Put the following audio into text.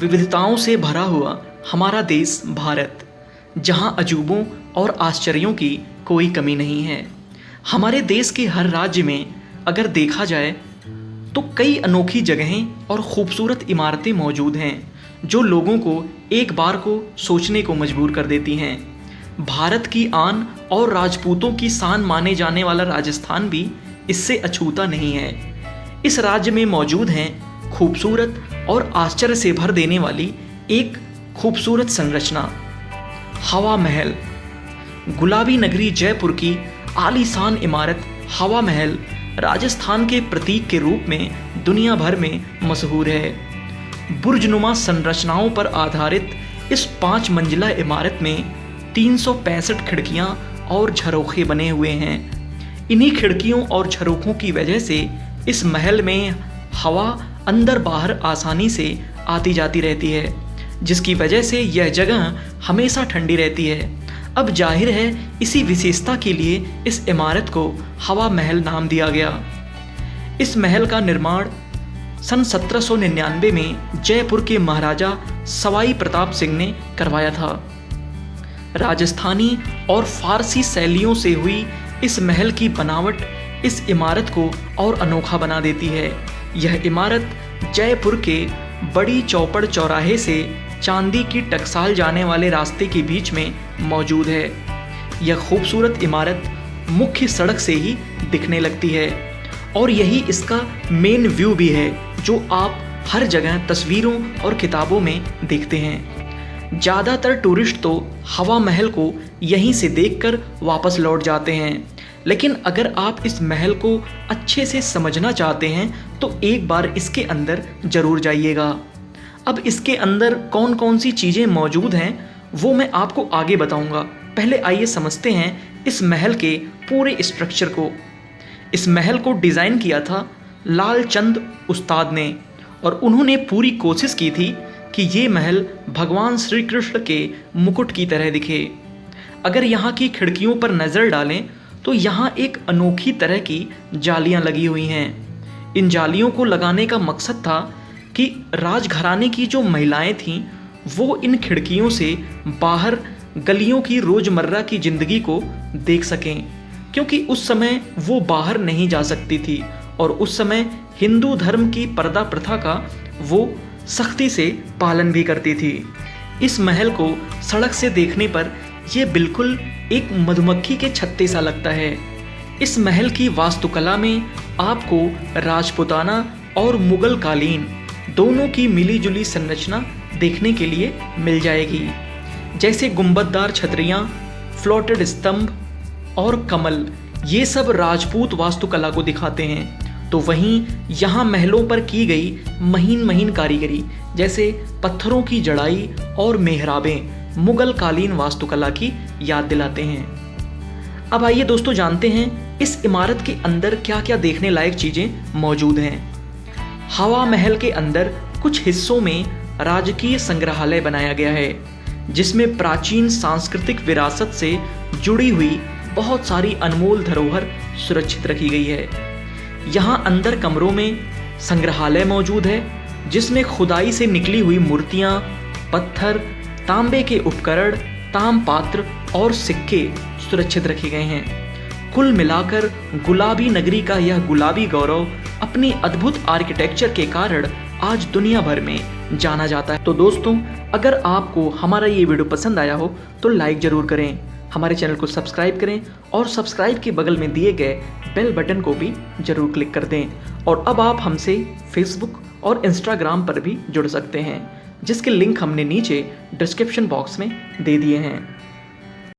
विविधताओं से भरा हुआ हमारा देश भारत, जहां अजूबों और आश्चर्यों की कोई कमी नहीं है। हमारे देश के हर राज्य में अगर देखा जाए तो कई अनोखी जगहें और खूबसूरत इमारतें मौजूद हैं जो लोगों को एक बार को सोचने को मजबूर कर देती हैं। भारत की आन और राजपूतों की शान माने जाने वाला राजस्थान भी इससे अछूता नहीं है। इस राज्य में मौजूद हैं खूबसूरत और आश्चर्य से भर देने वाली एक खूबसूरत संरचना, हवा महल। गुलाबी नगरी जयपुर की आलीशान इमारत हवा महल राजस्थान के प्रतीक के रूप में दुनिया भर में मशहूर है। बुर्जनुमा संरचनाओं पर आधारित इस 5 मंजिला इमारत में 365 खिड़कियां और झरोखे बने हुए हैं। इन्हीं खिड़कियों और झरोखों की वजह से इस महल में हवा अंदर बाहर आसानी से आती जाती रहती है, जिसकी वजह से यह जगह हमेशा ठंडी रहती है। अब जाहिर है इसी विशेषता के लिए इस इमारत को हवा महल नाम दिया गया। इस महल का निर्माण सन 1799 में जयपुर के महाराजा सवाई प्रताप सिंह ने करवाया था। राजस्थानी और फारसी शैलियों से हुई इस महल की बनावट इस इमारत को और अनोखा बना देती है। यह इमारत जयपुर के बड़ी चौपड़ चौराहे से चांदी की टकसाल जाने वाले रास्ते के बीच में मौजूद है। यह खूबसूरत इमारत मुख्य सड़क से ही दिखने लगती है और यही इसका मेन व्यू भी है जो आप हर जगह तस्वीरों और किताबों में देखते हैं। ज़्यादातर टूरिस्ट तो हवा महल को यहीं से देखकर वापस लौट जाते हैं, लेकिन अगर आप इस महल को अच्छे से समझना चाहते हैं तो एक बार इसके अंदर ज़रूर जाइएगा। अब इसके अंदर कौन कौन सी चीज़ें मौजूद हैं वो मैं आपको आगे बताऊंगा। पहले आइए समझते हैं इस महल के पूरे स्ट्रक्चर को। इस महल को डिज़ाइन किया था लालचंद उस्ताद ने और उन्होंने पूरी कोशिश की थी कि ये महल भगवान श्री कृष्ण के मुकुट की तरह दिखे। अगर यहाँ की खिड़कियों पर नज़र डालें तो यहाँ एक अनोखी तरह की जालियाँ लगी हुई हैं। इन जालियों को लगाने का मकसद था कि राजघराने की जो महिलाएं थीं वो इन खिड़कियों से बाहर गलियों की रोज़मर्रा की ज़िंदगी को देख सकें, क्योंकि उस समय वो बाहर नहीं जा सकती थी और उस समय हिंदू धर्म की पर्दा प्रथा का वो सख्ती से पालन भी करती थी। इस महल को सड़क से देखने पर यह बिल्कुल एक मधुमक्खी के छत्ते सा लगता है। इस महल की वास्तुकला में आपको राजपूताना और मुगल कालीन दोनों की मिलीजुली संरचना देखने के लिए मिल जाएगी, जैसे गुंबददार छतरियाँ, फ्लोटेड स्तंभ और कमल, ये सब राजपूत वास्तुकला को दिखाते हैं। तो वहीं यहाँ महलों पर की गई महीन महीन कारीगरी जैसे पत्थरों की जड़ाई और मेहराबें मुगल कालीन वास्तुकला की याद दिलाते हैं। अब आइए दोस्तों जानते हैं इस इमारत के अंदर क्या क्या देखने लायक चीज़ें मौजूद हैं। हवा महल के अंदर कुछ हिस्सों में राजकीय संग्रहालय बनाया गया है, जिसमें प्राचीन सांस्कृतिक विरासत से जुड़ी हुई बहुत सारी अनमोल धरोहर सुरक्षित रखी गई है। यहाँ अंदर कमरों में संग्रहालय मौजूद है, जिसमें खुदाई से निकली हुई मूर्तियाँ, पत्थर, तांबे के उपकरण, तामपात्र और सिक्के सुरक्षित रखे गए हैं। कुल मिलाकर गुलाबी नगरी का यह गुलाबी गौरव अपनी अद्भुत आर्किटेक्चर के कारण आज दुनिया भर में जाना जाता है। तो दोस्तों, अगर आपको हमारा ये वीडियो पसंद आया हो तो लाइक ज़रूर करें, हमारे चैनल को सब्सक्राइब करें और सब्सक्राइब के बगल में दिए गए बेल बटन को भी ज़रूर क्लिक कर दें। और अब आप हमसे फेसबुक और इंस्टाग्राम पर भी जुड़ सकते हैं, जिसके लिंक हमने नीचे डिस्क्रिप्शन बॉक्स में दे दिए हैं।